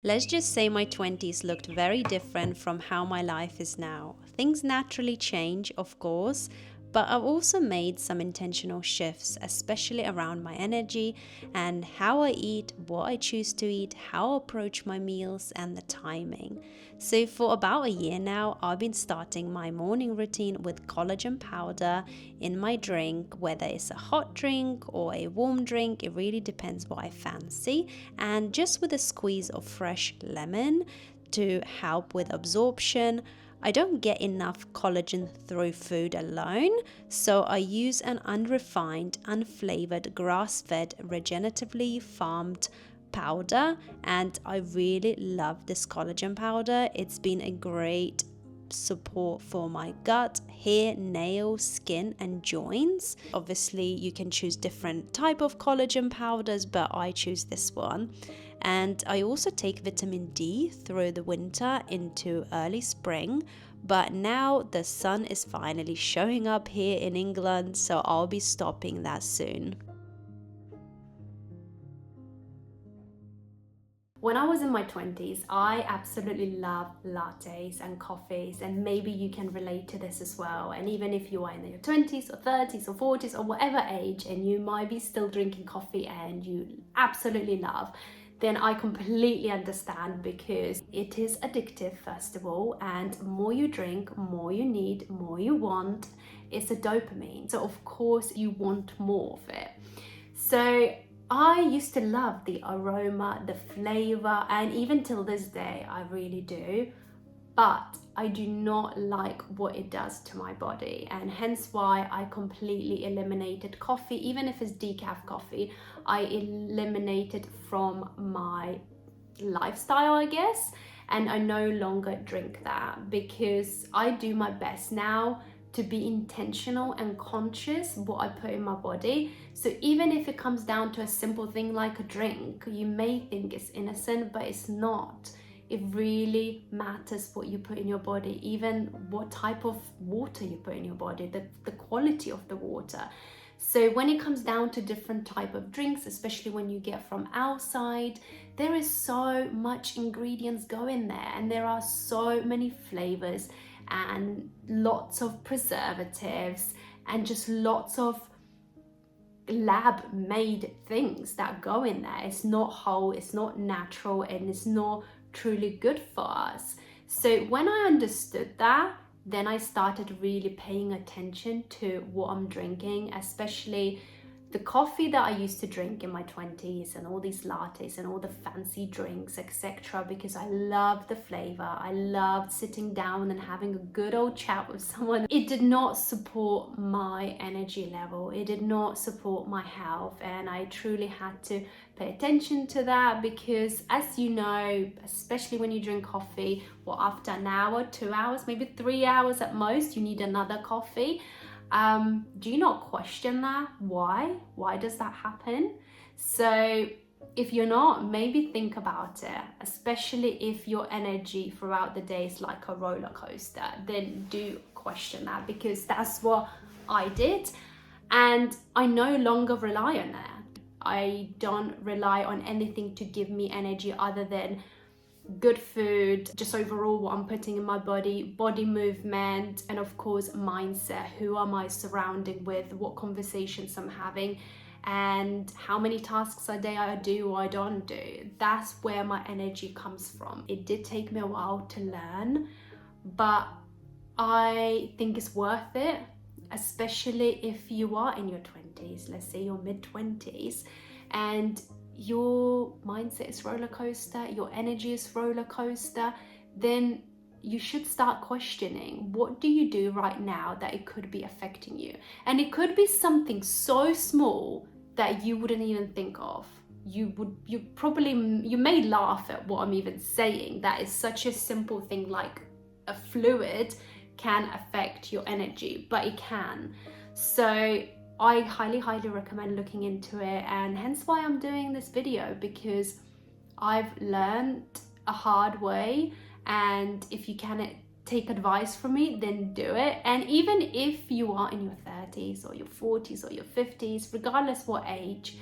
Let's just say my 20s looked very different from how my life is now. Things naturally change, of course, but I've also made some intentional shifts, especially around my energy and how I eat, what I choose to eat, how I approach my meals, and the timing. So, for about a year now, I've been starting my morning routine with collagen powder in my drink, whether it's a hot drink or a warm drink, it really depends what I fancy, and just with a squeeze of fresh lemon to help with absorption. I don't get enough collagen through food alone, so I use an unrefined, unflavored, grass fed, regeneratively farmed powder, and I really love this collagen powder. It's been a great support for my gut, hair, nails, skin, and joints. Obviously, you can choose different type of collagen powders, but I choose this one. And I also take vitamin D through the winter into early spring. But now the sun is finally showing up here in England, so I'll be stopping that soon. When I was in my 20s, I absolutely loved lattes and coffees, and maybe you can relate to this as well. And even if you are in your 20s or 30s or 40s or whatever age, and you might be still drinking coffee and you absolutely love, then I completely understand, because it is addictive, first of all, and more you drink, more you need, more you want. It's a dopamine. So, of course, you want more of it. So, I used to love the aroma, the flavor, and even till this day, I really do. But I do not like what it does to my body, and hence why I completely eliminated coffee. Even if it's decaf coffee, I eliminated from my lifestyle, I guess, and I no longer drink that, because I do my best now to be intentional and conscious what I put in my body. So even if it comes down to a simple thing like a drink, you may think it's innocent, but it's not. It really matters what you put in your body, even what type of water you put in your body, the quality of the water. So when it comes down to different type of drinks, especially when you get from outside, there is so much ingredients go in there, and there are so many flavors and lots of preservatives and just lots of lab made things that go in there. It's not whole, it's not natural, and it's not truly good for us. So when I understood that, then I started really paying attention to what I'm drinking, especially the coffee that I used to drink in my 20s and all these lattes and all the fancy drinks, etc., because I loved the flavor. I loved sitting down and having a good old chat with someone. It did not support my energy level. It did not support my health, and I truly had to pay attention to that, because as you know, especially when you drink coffee, well, after an hour, 2 hours, maybe 3 hours at most, you need another coffee. Do you not question that? Why does that happen? So if you're not, maybe think about it, especially if your energy throughout the day is like a roller coaster, then do question that, because that's what I did, and I no longer rely on that. I don't rely on anything to give me energy other than good food, just overall what I'm putting in my body movement, and of course mindset. Who am I surrounding with, what conversations I'm having, and how many tasks a day I do or I don't do. That's where my energy comes from. It did take me a while to learn, but I think it's worth it, especially if you are in your 20s, let's say your mid 20s, and your mindset is roller coaster, your energy is roller coaster, then you should start questioning, what do you do right now that it could be affecting you? And it could be something so small that you wouldn't even think of. You may laugh at what I'm even saying, that is such a simple thing, like a fluid can affect your energy, but it can. So I highly recommend looking into it, and hence why I'm doing this video, because I've learned a hard way, and if you can take advice from me, then do it. And even if you are in your 30s or your 40s or your 50s, regardless what age,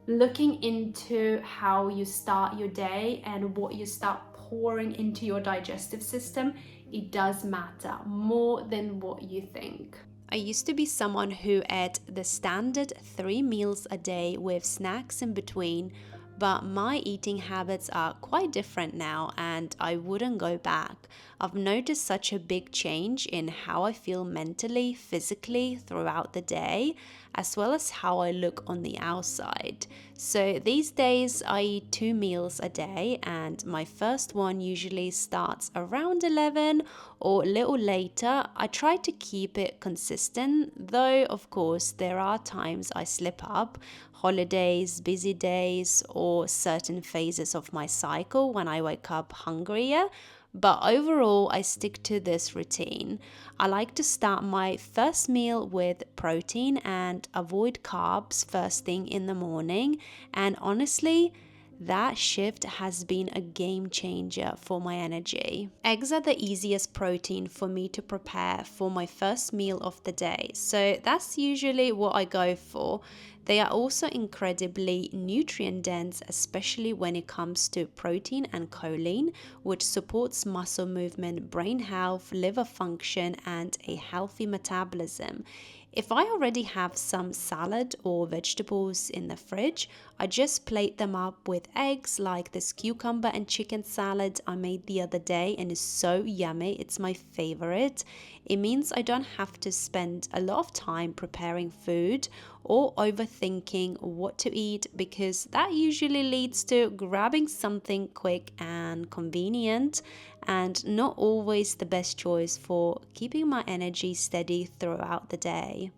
looking into how you start your day and what you start pouring into your digestive system, it does matter more than what you think. I used to be someone who ate the standard 3 meals a day with snacks in between, but my eating habits are quite different now and I wouldn't go back. I've noticed such a big change in how I feel mentally, physically throughout the day, as well as how I look on the outside. So these days I eat 2 meals a day, and my first one usually starts around 11 or a little later. I try to keep it consistent, though of course there are times I slip up, holidays, busy days, or certain phases of my cycle when I wake up hungrier. But overall, I stick to this routine. I like to start my first meal with protein and avoid carbs first thing in the morning. And honestly, that shift has been a game changer for my energy. Eggs are the easiest protein for me to prepare for my first meal of the day, so that's usually what I go for. They are also incredibly nutrient dense, especially when it comes to protein and choline, which supports muscle movement, brain health, liver function, and a healthy metabolism. If I already have some salad or vegetables in the fridge, I just plate them up with eggs, like this cucumber and chicken salad I made the other day and is so yummy. It's my favorite. It means I don't have to spend a lot of time preparing food or overthinking what to eat, because that usually leads to grabbing something quick and convenient, and not always the best choice for keeping my energy steady throughout the day.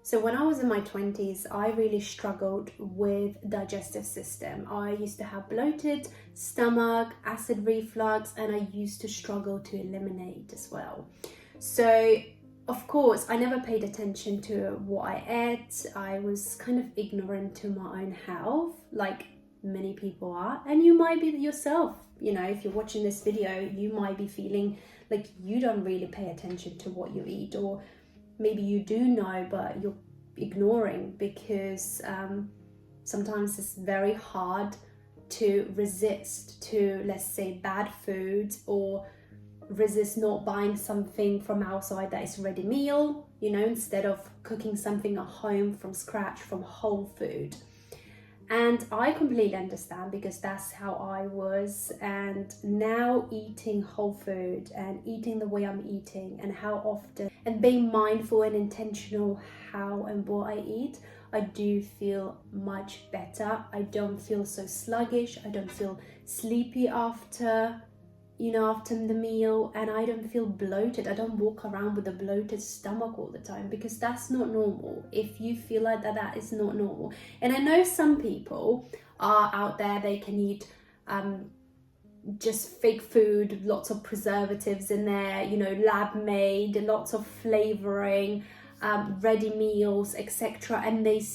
So when I was in my 20s, I really struggled with digestive system. I used to have bloated stomach, acid reflux, and I used to struggle to eliminate as well. So of course, I never paid attention to what I ate. I was kind of ignorant to my own health, like many people are. And you might be yourself. You know, if you're watching this video, you might be feeling like you don't really pay attention to what you eat, or maybe you do know, but you're ignoring because sometimes it's very hard to resist to, let's say, bad foods, or resist not buying something from outside that is ready meal, you know, instead of cooking something at home from scratch from whole food. And I completely understand, because that's how I was. And now eating whole food and eating the way I'm eating and how often, and being mindful and intentional how and what I eat, I do feel much better. I don't feel so sluggish. I don't feel sleepy after the meal, and I don't feel bloated. I don't walk around with a bloated stomach all the time, because that's not normal. If you feel like that is not normal. And I know some people are out there, they can eat just fake food, lots of preservatives in there, lab made, lots of flavoring, ready meals, etc. And they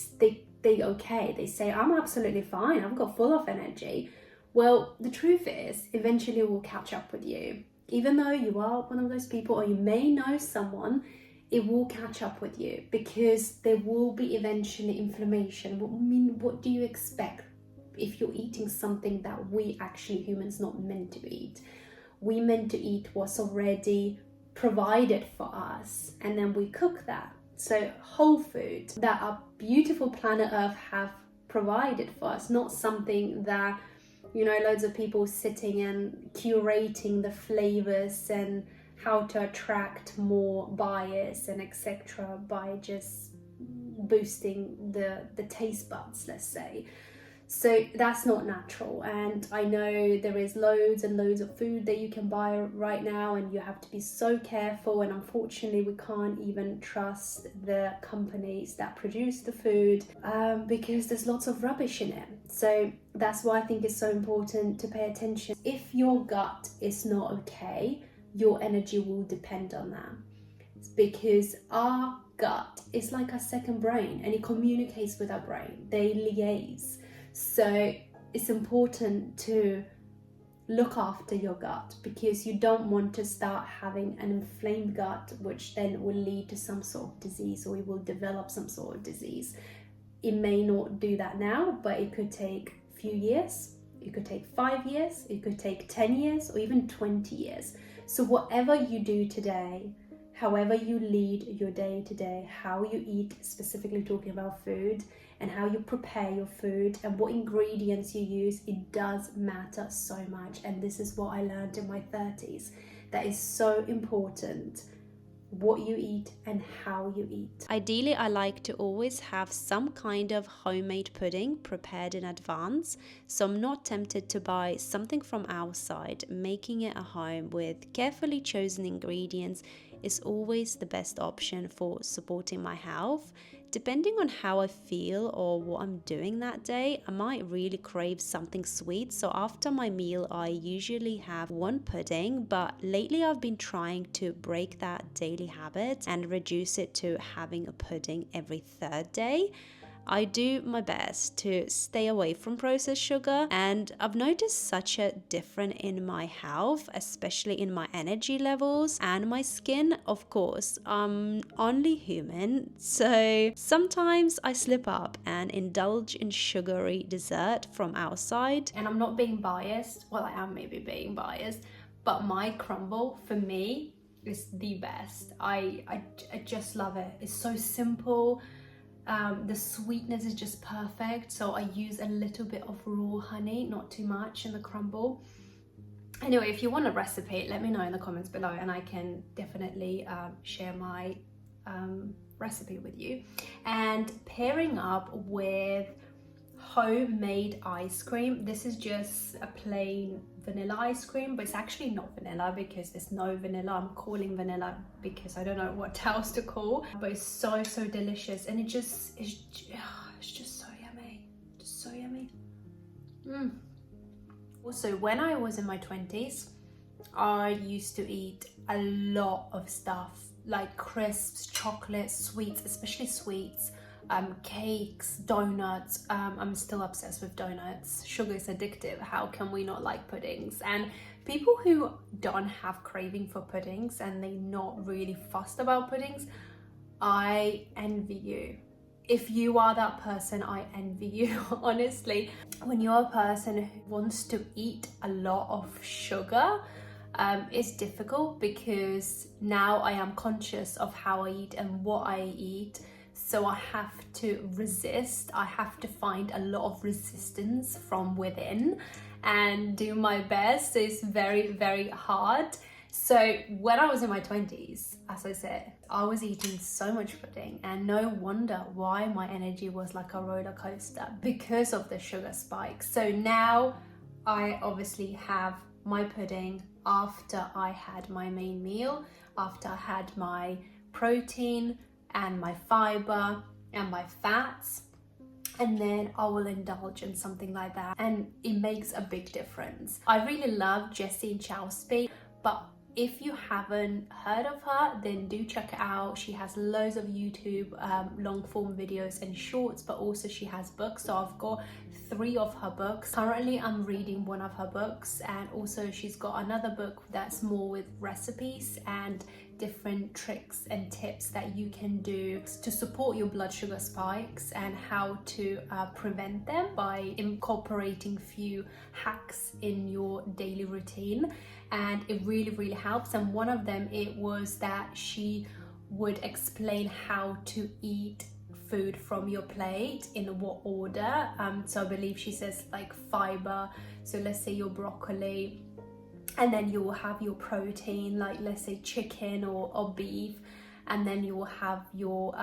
okay, they say, I'm absolutely fine, I've got full of energy. Well, the truth is, eventually it will catch up with you. Even though you are one of those people, or you may know someone, it will catch up with you, because there will be eventually inflammation. What do you expect if you're eating something that we actually humans not meant to eat? We meant to eat what's already provided for us, and then we cook that. So whole food that our beautiful planet Earth have provided for us, not something that loads of people sitting and curating the flavors and how to attract more buyers and etc. by just boosting the taste buds, let's say. So that's not natural. And I know there is loads and loads of food that you can buy right now, and you have to be so careful. And unfortunately, we can't even trust the companies that produce the food, because there's lots of rubbish in it. So that's why I think it's so important to pay attention. If your gut is not okay, your energy will depend on that. It's because our gut is like our second brain, and it communicates with our brain. They liaise. So it's important to look after your gut, because you don't want to start having an inflamed gut, which then will lead to some sort of disease, or you will develop some sort of disease. it may not do that now, but it could take a few years, it could take 5 years, it could take 10 years, or even 20 years. So whatever you do today, however you lead your day to day, how you eat, specifically talking about food, and how you prepare your food and what ingredients you use, it does matter so much. And this is what I learned in my 30s. That is so important, what you eat and how you eat. Ideally, I like to always have some kind of homemade pudding prepared in advance, so I'm not tempted to buy something from outside. Making it at home with carefully chosen ingredients is always the best option for supporting my health. Depending on how I feel or what I'm doing that day, I might really crave something sweet. So after my meal, I usually have one pudding, but lately I've been trying to break that daily habit and reduce it to having a pudding every third day. I do my best to stay away from processed sugar, and I've noticed such a difference in my health, especially in my energy levels and my skin. Of course, I'm only human, so sometimes I slip up and indulge in sugary dessert from outside. And I'm not being biased, well, I am maybe being biased, but my crumble for me is the best. I just love it. It's so simple. The sweetness is just perfect, so I use a little bit of raw honey, not too much, in the crumble. Anyway, if you want a recipe, let me know in the comments below and I can definitely share my recipe with you. And pairing up with homemade ice cream, this is just a plain vanilla ice cream, but it's actually not vanilla because there's no vanilla. I'm calling vanilla because I don't know what else to call, but it's so delicious, and it's just so yummy, just so yummy. Also, when I was in my 20s, I used to eat a lot of stuff like crisps, chocolates, sweets, especially sweets, cakes, donuts. I'm still obsessed with donuts. Sugar is addictive. How can we not like puddings? And people who don't have craving for puddings and they're not really fussed about puddings, I envy you. If you are that person, I envy you, honestly. When you're a person who wants to eat a lot of sugar, it's difficult because now I am conscious of how I eat and what I eat. So I have to resist. I have to find a lot of resistance from within and do my best. So it's very hard. So when I was in my 20s, as I said, I was eating so much pudding, and no wonder why my energy was like a roller coaster, because of the sugar spikes. So now I obviously have my pudding after I had my main meal, after I had my protein and my fiber and my fats, and then I will indulge in something like that, and it makes a big difference. I really love Jessie Chowsby, but if you haven't heard of her, then do check it out. She has loads of YouTube long form videos and shorts, but also she has books. So I've got 3 of her books. Currently I'm reading one of her books, and also she's got another book that's more with recipes and different tricks and tips that you can do to support your blood sugar spikes and how to prevent them by incorporating few hacks in your daily routine. And it really helps. And one of them, it was that she would explain how to eat food from your plate, in what order. So I believe she says like fiber, so let's say your broccoli, and then you will have your protein, like let's say chicken or beef, and then you will have your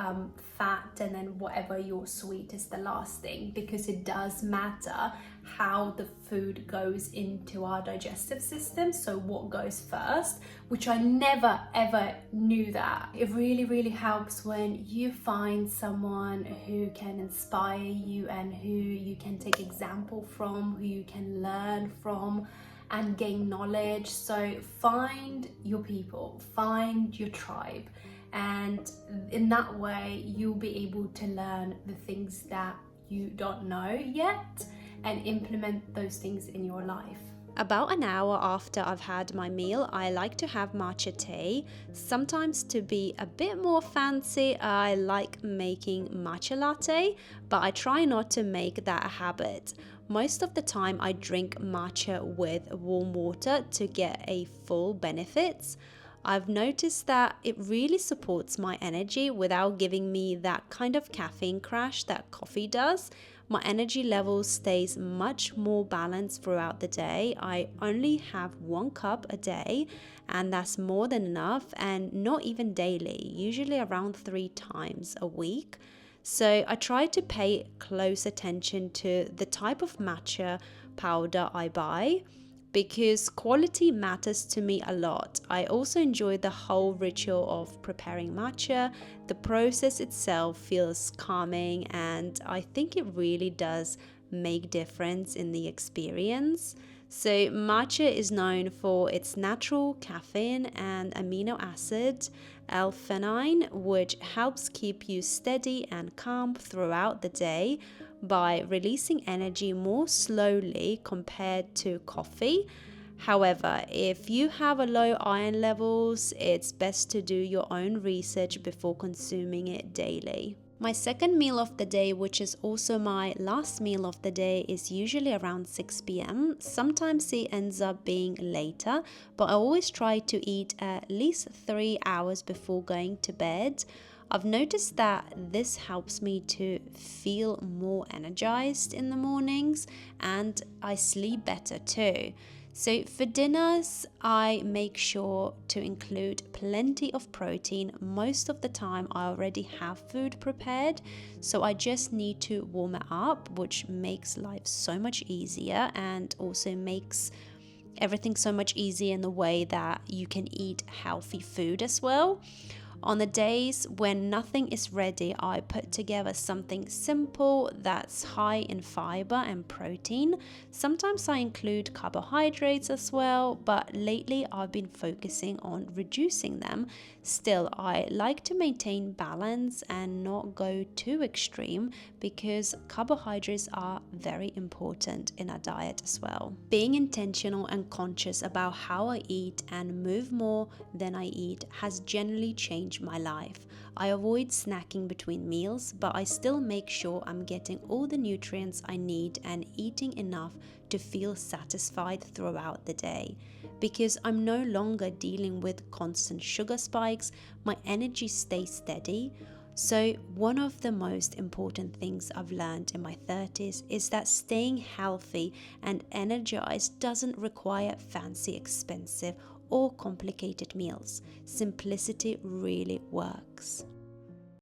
fat, and then whatever your sweet is the last thing, because it does matter how the food goes into our digestive system. So what goes first, which I never ever knew that. It really helps when you find someone who can inspire you and who you can take example from, who you can learn from and gain knowledge. So find your people, find your tribe, and in that way you'll be able to learn the things that you don't know yet and implement those things in your life. About an hour after I've had my meal, I like to have matcha tea. Sometimes, to be a bit more fancy, I like making matcha latte, but I try not to make that a habit. Most of the time, I drink matcha with warm water to get a full benefits. I've noticed that it really supports my energy without giving me that kind of caffeine crash that coffee does. My energy level stays much more balanced throughout the day. I only have 1 cup a day, and that's more than enough, and not even daily, usually around 3 times a week. So I try to pay close attention to the type of matcha powder I buy because quality matters to me a lot. I also enjoy the whole ritual of preparing matcha. The process itself feels calming, and I think it really does make difference in the experience. So matcha is known for its natural caffeine and amino acid L-theanine, which helps keep you steady and calm throughout the day by releasing energy more slowly compared to coffee. However, if you have a low iron levels, it's best to do your own research before consuming it daily. My second meal of the day, which is also my last meal of the day, is usually around 6 p.m. Sometimes it ends up being later, but I always try to eat at least 3 hours before going to bed. I've noticed that this helps me to feel more energized in the mornings, and I sleep better too. So for dinners, I make sure to include plenty of protein. Most of the time, I already have food prepared, so I just need to warm it up, which makes life so much easier and also makes everything so much easier in the way that you can eat healthy food as well. On the days when nothing is ready, I put together something simple that's high in fiber and protein. Sometimes I include carbohydrates as well, but lately I've been focusing on reducing them. Still, I like to maintain balance and not go too extreme because carbohydrates are very important in our diet as well. Being intentional and conscious about how I eat and move more than I eat has generally changed my life. I avoid snacking between meals, but I still make sure I'm getting all the nutrients I need and eating enough to feel satisfied throughout the day. Because I'm no longer dealing with constant sugar spikes, my energy stays steady. So, one of the most important things I've learned in my 30s is that staying healthy and energized doesn't require fancy, expensive, or complicated meals. Simplicity really works.